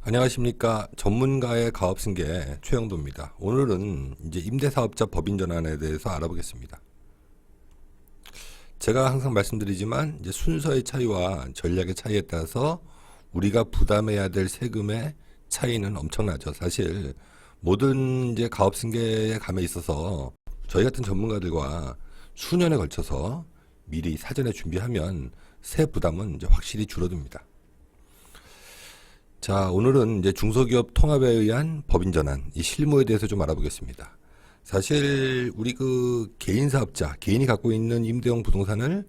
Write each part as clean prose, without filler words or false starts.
안녕하십니까. 전문가의 가업승계 최영도입니다. 오늘은 이제 임대사업자 법인 전환에 대해서 알아보겠습니다. 제가 항상 말씀드리지만 이제 순서의 차이와 전략의 차이에 따라서 우리가 부담해야 될 세금의 차이는 엄청나죠. 사실 모든 이제 가업승계의 감에 있어서 저희 같은 전문가들과 수년에 걸쳐서 미리 사전에 준비하면 세 부담은 이제 확실히 줄어듭니다. 자, 오늘은 이제 중소기업 통합에 의한 법인 전환, 이 실무에 대해서 좀 알아보겠습니다. 사실 우리 그 개인 사업자, 개인이 갖고 있는 임대용 부동산을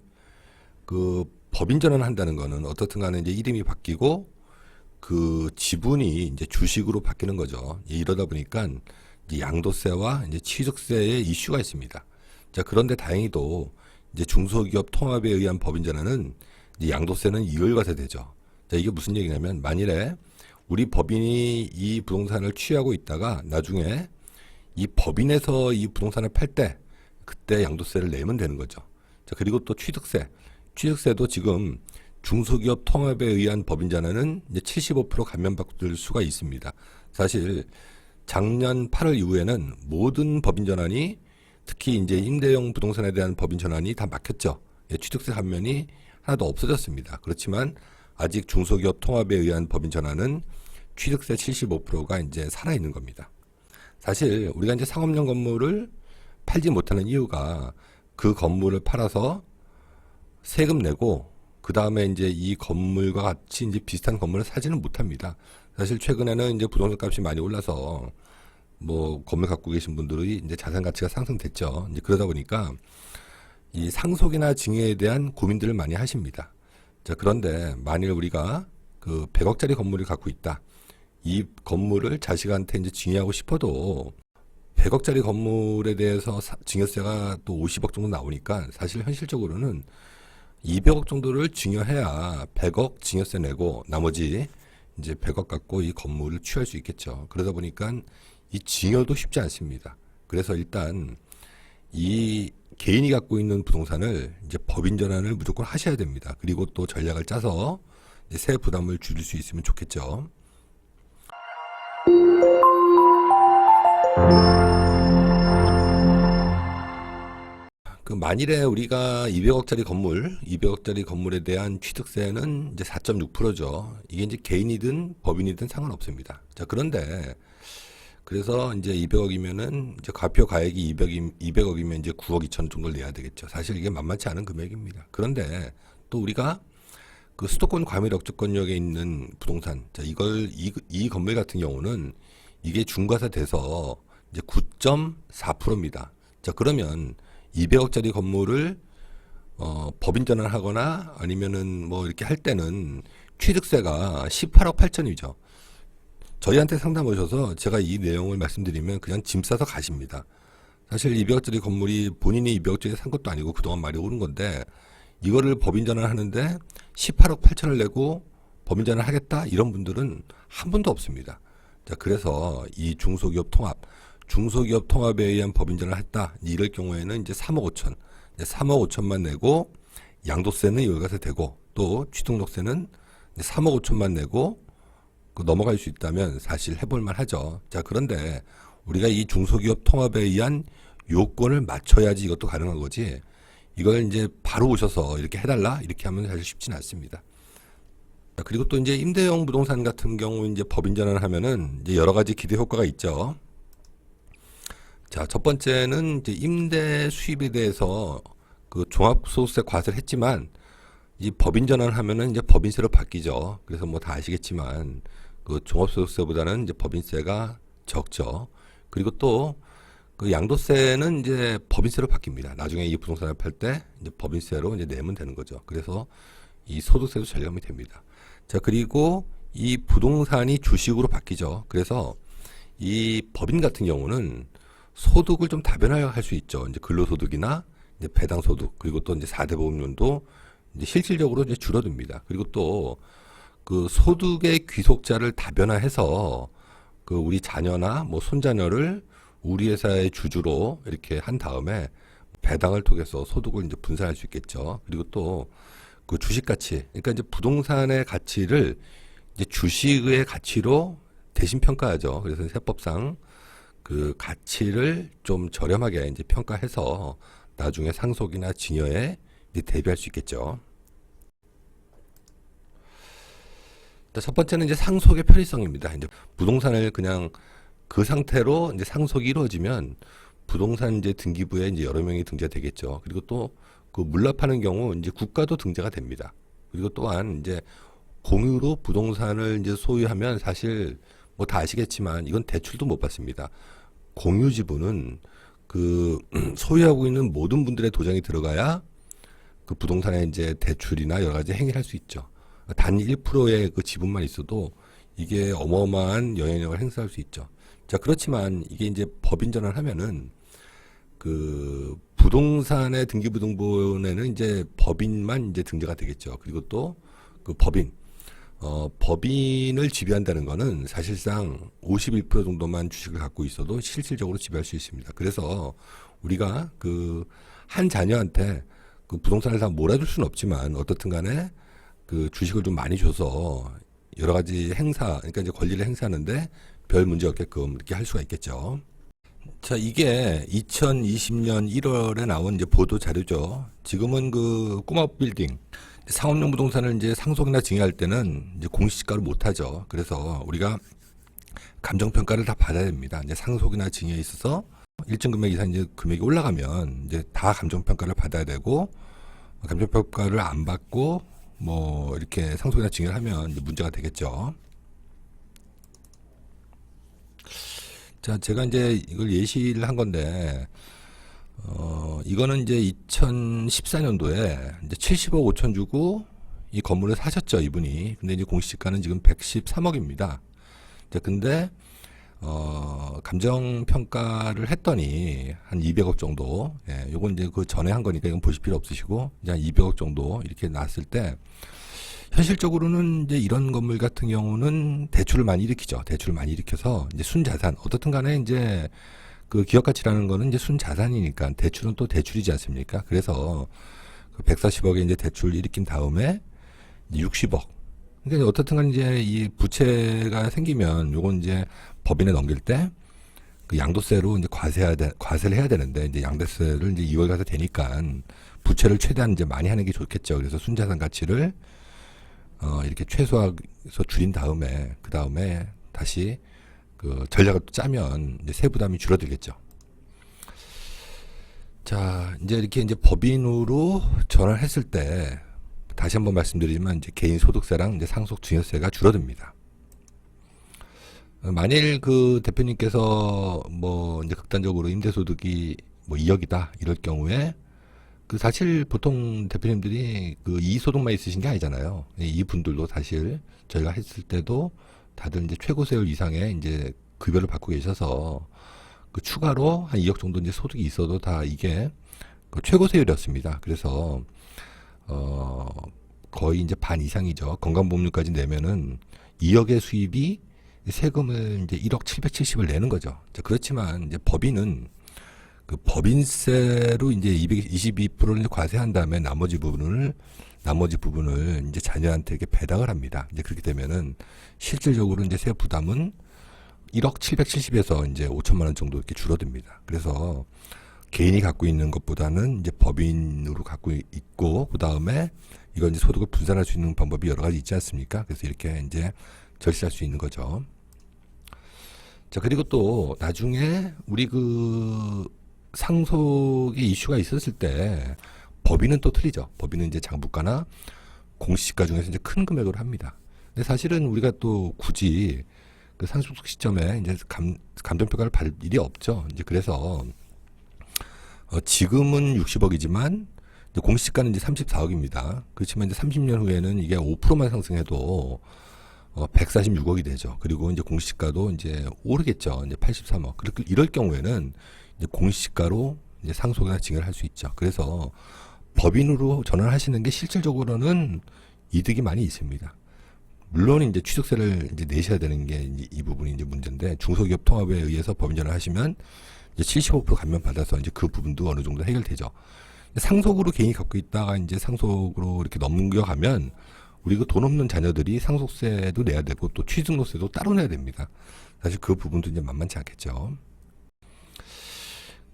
그 법인 전환한다는 거는 어떻든 간에 이제 이름이 바뀌고 그 지분이 이제 주식으로 바뀌는 거죠. 이러다 보니까 이제 양도세와 이제 취득세의 이슈가 있습니다. 자, 그런데 다행히도 이제 중소기업 통합에 의한 법인 전환은 이제 양도세는 이월과세되죠. 자, 이게 무슨 얘기냐면 만일에 우리 법인이 이 부동산을 취하고 있다가 나중에 이 법인에서 이 부동산을 팔 때 그때 양도세를 내면 되는 거죠. 자, 그리고 또 취득세도 지금 중소기업 통합에 의한 법인 전환은 이제 75% 감면받을 수가 있습니다. 사실 작년 8월 이후에는 모든 법인 전환이 특히 이제 임대용 부동산에 대한 법인 전환이 다 막혔죠. 취득세 감면이 하나도 없어졌습니다. 그렇지만 아직 중소기업 통합에 의한 법인 전환은 취득세 75%가 이제 살아있는 겁니다. 사실 우리가 이제 상업용 건물을 팔지 못하는 이유가 그 건물을 팔아서 세금 내고 그 다음에 이제 이 건물과 같이 이제 비슷한 건물을 사지는 못합니다. 사실 최근에는 이제 부동산 값이 많이 올라서 뭐 건물 갖고 계신 분들이 이제 자산 가치가 상승됐죠. 이제 그러다 보니까 이 상속이나 증여에 대한 고민들을 많이 하십니다. 자, 그런데 만일 우리가 그 100억짜리 건물을 갖고 있다. 이 건물을 자식한테 이제 증여하고 싶어도 100억짜리 건물에 대해서 증여세가 또 50억 정도 나오니까 사실 현실적으로는 200억 정도를 증여해야 100억 증여세 내고 나머지 이제 100억 갖고 이 건물을 취할 수 있겠죠. 그러다 보니까 이 증여도 쉽지 않습니다. 그래서 일단 이 개인이 갖고 있는 부동산을 이제 법인 전환을 무조건 하셔야 됩니다. 그리고 또 전략을 짜서 이제 세 부담을 줄일 수 있으면 좋겠죠. 그 만일에 우리가 200억짜리 건물에 대한 취득세는 이제 4.6%죠. 이게 이제 개인이든 법인이든 상관없습니다. 자, 그런데 그래서 이제 200억이면은 이제 과표 가액이 200억이면 이제 9억 2천 정도를 내야 되겠죠. 사실 이게 만만치 않은 금액입니다. 그런데 또 우리가 그 수도권 과밀 억주권역에 있는 부동산, 자, 이 건물 같은 경우는 이게 중과세 돼서 이제 9.4%입니다. 자, 그러면 200억짜리 건물을 법인 전환하거나 아니면은 뭐 이렇게 할 때는 취득세가 18억 8천이죠. 저희한테 상담 오셔서 제가 이 내용을 말씀드리면 그냥 짐 싸서 가십니다. 사실 200억짜리 건물이 본인이 200억짜리 산 것도 아니고 그동안 많이 오른 건데 이거를 법인 전환하는데 18억 8천을 내고 법인 전환 하겠다 이런 분들은 한 분도 없습니다. 자, 그래서 이 중소기업 통합에 의한 법인 전환을 했다. 이럴 경우에는 이제 3억 5천, 3억 5천만 내고 양도세는 이월과세 되고 또 취등록세는 3억 5천만 내고 넘어갈 수 있다면 사실 해볼만 하죠. 자, 그런데 우리가 이 중소기업 통합에 의한 요건을 맞춰야지 이것도 가능한 거지. 이걸 이제 바로 오셔서 이렇게 해달라 이렇게 하면 사실 쉽지는 않습니다. 자, 그리고 또 이제 임대용 부동산 같은 경우 이제 법인 전환을 하면은 이제 여러 가지 기대 효과가 있죠. 자, 첫 번째는 이제 임대 수입에 대해서 그 종합소득세 과세를 했지만 이 법인 전환을 하면은 이제 법인세로 바뀌죠. 그래서 뭐 다 아시겠지만 그 종합소득세보다는 이제 법인세가 적죠. 그리고 또 그 양도세는 이제 법인세로 바뀝니다. 나중에 이 부동산을 팔 때 이제 법인세로 이제 내면 되는 거죠. 그래서 이 소득세도 절감이 됩니다. 자, 그리고 이 부동산이 주식으로 바뀌죠. 그래서 이 법인 같은 경우는 소득을 좀 다변화할 수 있죠. 이제 근로소득이나 이제 배당소득 그리고 또 이제 4대 보험료도 이제 실질적으로 이제 줄어듭니다. 그리고 또 그 소득의 귀속자를 다변화해서 그 우리 자녀나 뭐 손자녀를 우리 회사의 주주로 이렇게 한 다음에 배당을 통해서 소득을 이제 분산할 수 있겠죠. 그리고 또 그 주식 가치, 그러니까 이제 부동산의 가치를 이제 주식의 가치로 대신 평가하죠. 그래서 세법상 그 가치를 좀 저렴하게 이제 평가해서 나중에 상속이나 증여에 이제 대비할 수 있겠죠. 첫 번째는 이제 상속의 편의성입니다. 이제 부동산을 그냥 그 상태로 이제 상속이 이루어지면 부동산 이제 등기부에 이제 여러 명이 등재가 되겠죠. 그리고 또 그 물납하는 경우 이제 국가도 등재가 됩니다. 그리고 또한 이제 공유로 부동산을 이제 소유하면 사실 뭐 다 아시겠지만 이건 대출도 못 받습니다. 공유 지분은 그 소유하고 있는 모든 분들의 도장이 들어가야 그 부동산에 이제 대출이나 여러 가지 행위를 할 수 있죠. 단 1%의 그 지분만 있어도 이게 어마어마한 영향력을 행사할 수 있죠. 자, 그렇지만 이게 이제 법인 전환하면은 그 부동산의 등기부등본에는 이제 법인만 이제 등재가 되겠죠. 그리고 또 그 법인을 지배한다는 거는 사실상 51% 정도만 주식을 갖고 있어도 실질적으로 지배할 수 있습니다. 그래서 우리가 그 한 자녀한테 그 부동산을 다 몰아줄 수는 없지만 어떻든 간에 그 주식을 좀 많이 줘서 여러 가지 행사, 그러니까 이제 권리를 행사하는데 별 문제 없게끔 이렇게 할 수가 있겠죠. 자, 이게 2020년 1월에 나온 이제 보도 자료죠. 지금은 그 꼬마 빌딩, 상업용 부동산을 이제 상속이나 증여할 때는 이제 공시지가를 못 하죠. 그래서 우리가 감정평가를 다 받아야 됩니다. 이제 상속이나 증여에 있어서 일정 금액 이상 이제 금액이 올라가면 이제 다 감정평가를 받아야 되고, 감정평가를 안 받고 뭐 이렇게 상속이나 증여를 하면 이제 문제가 되겠죠. 자, 제가 이제 이걸 예시를 한 건데, 이거는 이제 2014년도에 이제 70억 5천 주고 이 건물을 사셨죠, 이분이. 근데 이제 공시지가는 지금 113억입니다. 자, 근데, 감정평가를 했더니 한 200억 정도, 예, 요건 이제 그 전에 한 거니까 이건 보실 필요 없으시고, 이제 한 200억 정도 이렇게 나왔을 때, 현실적으로는 이제 이런 건물 같은 경우는 대출을 많이 일으키죠. 대출을 많이 일으켜서 이제 순자산, 어떻든 간에 이제 그 기업 가치라는 거는 이제 순자산이니까 대출은 또 대출이지 않습니까? 그래서 그 140억에 이제 대출 일으킨 다음에 60억. 그러니까 어떻든 간에 이제 이 부채가 생기면 요건 이제 법인에 넘길 때 그 양도세로 이제 과세를 해야 되는데 이제 양도세를 이제 2월 가서 되니까 부채를 최대한 이제 많이 하는 게 좋겠죠. 그래서 순자산 가치를 이렇게 최소화해서 줄인 다음에, 그 다음에 다시 그 전략을 짜면 이제 세부담이 줄어들겠죠. 자, 이제 이렇게 이제 법인으로 전환했을 때, 다시 한번 말씀드리지만 이제 개인 소득세랑 이제 상속 증여세가 줄어듭니다. 만일 그 대표님께서 뭐 이제 극단적으로 임대소득이 뭐 2억이다 이럴 경우에 그 사실 보통 대표님들이 그 이소득만 있으신 게 아니잖아요. 이 분들도 사실 저희가 했을 때도 다들 이제 최고세율 이상의 이제 급여를 받고 계셔서 그 추가로 한 2억 정도 이제 소득이 있어도 다 이게 그 최고세율이었습니다. 그래서 거의 이제 반 이상이죠. 건강보험료까지 내면은 2억의 수입이 세금을 이제 1억 770을 내는 거죠. 자, 그렇지만 이제 법인은 그 법인세로 이제 222%를 과세한 다음에 나머지 부분을 이제 자녀한테 이렇게 배당을 합니다. 이제 그렇게 되면은 실질적으로 이제 세 부담은 1억 770에서 이제 5천만 원 정도 이렇게 줄어듭니다. 그래서 개인이 갖고 있는 것보다는 이제 법인으로 갖고 있고, 그 다음에 이건 이제 소득을 분산할 수 있는 방법이 여러 가지 있지 않습니까? 그래서 이렇게 이제 절세할 수 있는 거죠. 자, 그리고 또 나중에 우리 그 상속의 이슈가 있었을 때 법인은 또 틀리죠. 법인은 이제 장부가나 공시지가 중에서 이제 큰 금액으로 합니다. 근데 사실은 우리가 또 굳이 그 상속 시점에 이제 감정평가를 받을 일이 없죠. 이제 그래서 지금은 60억이지만 이제 공시지가는 이제 34억입니다. 그렇지만 이제 30년 후에는 이게 5%만 상승해도 146억이 되죠. 그리고 이제 공시지가도 이제 오르겠죠. 이제 83억. 그렇게 이럴 경우에는 이제 공시지가로 이제 상속이나 증여를 할 수 있죠. 그래서 법인으로 전환하시는 게 실질적으로는 이득이 많이 있습니다. 물론 이제 취득세를 이제 내셔야 되는 게 이 부분이 이제 문제인데, 중소기업 통합에 의해서 법인 전환하시면 이제 75% 감면 받아서 이제 그 부분도 어느 정도 해결되죠. 상속으로 개인이 갖고 있다가 이제 상속으로 이렇게 넘겨가면 우리 그 돈 없는 자녀들이 상속세도 내야 되고 또 취등록세도 따로 내야 됩니다. 사실 그 부분도 이제 만만치 않겠죠.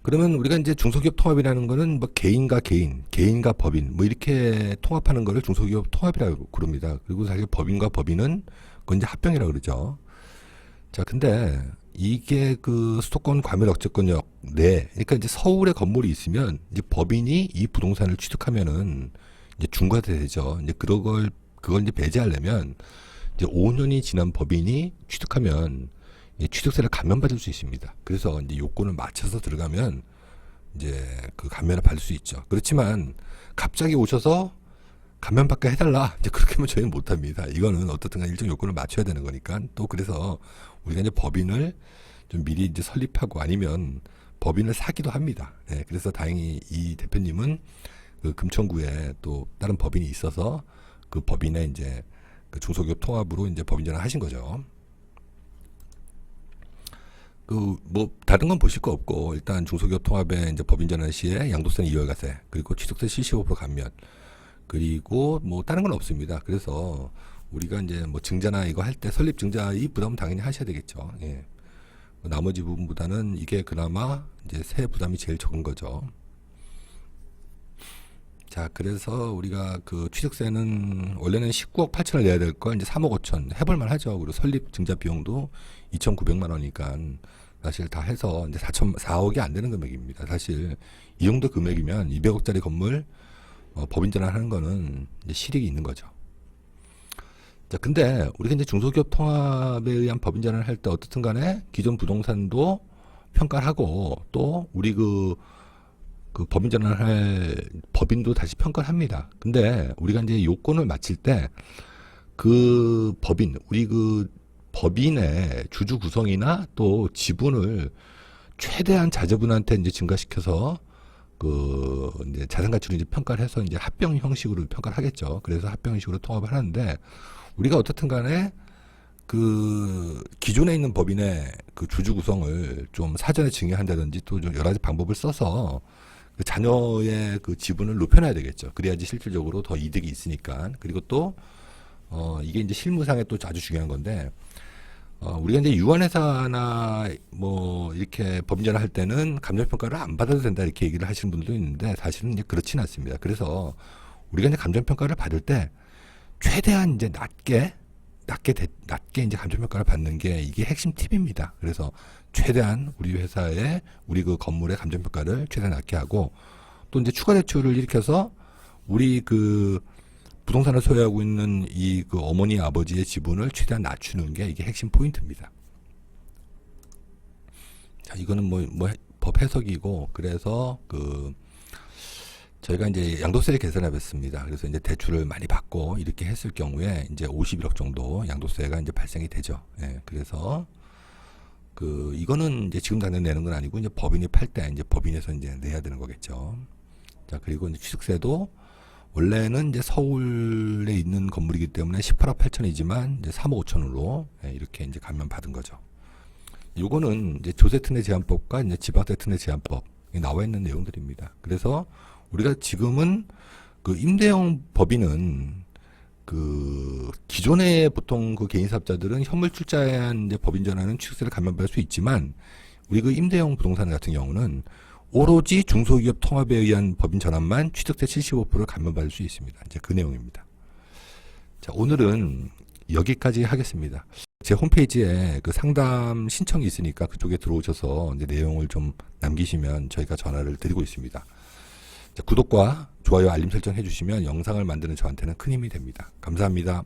그러면 우리가 이제 중소기업 통합이라는 거는 뭐 개인과 개인, 개인과 법인 뭐 이렇게 통합하는 거를 중소기업 통합이라고 그럽니다. 그리고 사실 법인과 법인은 그건 이제 합병이라고 그러죠. 자, 근데 이게 그 수도권 과밀억제권역 내, 그러니까 이제 서울에 건물이 있으면 이제 법인이 이 부동산을 취득하면은 이제 중과되죠. 이제 그걸 이제 배제하려면 이제 5년이 지난 법인이 취득하면 취득세를 감면받을 수 있습니다. 그래서 이제 요건을 맞춰서 들어가면 이제 그 감면을 받을 수 있죠. 그렇지만 갑자기 오셔서 감면받게 해달라, 이제 그렇게 하면 저희는 못합니다. 이거는 어떻든 간 일정 요건을 맞춰야 되는 거니까. 또 그래서 우리가 이제 법인을 좀 미리 이제 설립하고 아니면 법인을 사기도 합니다. 네, 그래서 다행히 이 대표님은 그 금천구에 또 다른 법인이 있어서 그 법인에 이제 그 중소기업 통합으로 이제 법인 전환 하신 거죠. 그 뭐 다른 건 보실 거 없고 일단 중소기업 통합에 이제 법인 전환 시에 양도세는 2월과세, 그리고 취득세 75% 감면, 그리고 뭐 다른 건 없습니다. 그래서 우리가 이제 뭐 증자나 이거 할 때 설립 증자 이 부담은 당연히 하셔야 되겠죠. 예. 나머지 부분보다는 이게 그나마 이제 세 부담이 제일 적은 거죠. 자, 그래서 우리가 그 취득세는 원래는 19억 8천을 내야 될 거 이제 3억 5천 해볼만 하죠. 그리고 설립 증자 비용도 2,900만 원이니까 사실 다 해서 이제 4억이 안 되는 금액입니다. 사실 이 정도 금액이면 200억짜리 건물 법인 전환하는 거는 이제 실익이 있는 거죠. 자, 근데 우리가 이제 중소기업 통합에 의한 법인 전환을 할 때 어떻든 간에 기존 부동산도 평가를 하고 또 우리 그 법인 전환을 할 법인도 다시 평가를 합니다. 근데 우리가 이제 요건을 맞출 때 그 법인, 우리 그 법인의 주주 구성이나 또 지분을 최대한 자제분한테 이제 증가시켜서 그 이제 자산 가치를 이제 평가를 해서 이제 합병 형식으로 평가를 하겠죠. 그래서 합병 형식으로 통합을 하는데 우리가 어떻든 간에 그 기존에 있는 법인의 그 주주 구성을 좀 사전에 증여한다든지 또 좀 여러 가지 방법을 써서 그 자녀의 그 지분을 높여놔야 되겠죠. 그래야지 실질적으로 더 이득이 있으니까. 그리고 또 이게 이제 실무상에 또 아주 중요한 건데 우리가 이제 유한회사나 뭐 이렇게 법인전환 할 때는 감정평가를 안 받아도 된다 이렇게 얘기를 하시는 분들도 있는데 사실은 이제 그렇지는 않습니다. 그래서 우리가 이제 감정평가를 받을 때 최대한 이제 낮게 이제 감정평가를 받는 게 이게 핵심 팁입니다. 그래서 최대한 우리 회사의 우리 그 건물의 감정평가를 최대한 낮게 하고 또 이제 추가 대출을 일으켜서 우리 그 부동산을 소유하고 있는 이 그 어머니 아버지의 지분을 최대한 낮추는 게 이게 핵심 포인트입니다. 자, 이거는 뭐 법 해석이고 그래서 그 저희가 이제 양도세 계산해 봤습니다. 그래서 이제 대출을 많이 받고 이렇게 했을 경우에 이제 51억 정도 양도세가 이제 발생이 되죠. 예, 그래서 그 이거는 이제 지금 당장 내는 건 아니고 이제 법인이 팔 때 이제 법인에서 이제 내야 되는 거겠죠. 자, 그리고 이제 취득세도 원래는 이제 서울에 있는 건물이기 때문에 18억 8천이지만 이제 3억 5천으로 이렇게 이제 감면 받은 거죠. 요거는 이제 조세특례 제한법과 이제 지방세 특례 제한법 나와 있는 내용들입니다. 그래서 우리가 지금은 그 임대형 법인은 그 기존에 보통 그 개인 사업자들은 현물 출자에 한 이제 법인 전환은 취득세를 감면받을 수 있지만 우리 그 임대형 부동산 같은 경우는 오로지 중소기업 통합에 의한 법인 전환만 취득세 75%를 감면받을 수 있습니다. 이제 그 내용입니다. 자, 오늘은 여기까지 하겠습니다. 제 홈페이지에 그 상담 신청이 있으니까 그쪽에 들어오셔서 이제 내용을 좀 남기시면 저희가 전화를 드리고 있습니다. 자, 구독과 좋아요, 알림 설정 해주시면 영상을 만드는 저한테는 큰 힘이 됩니다. 감사합니다.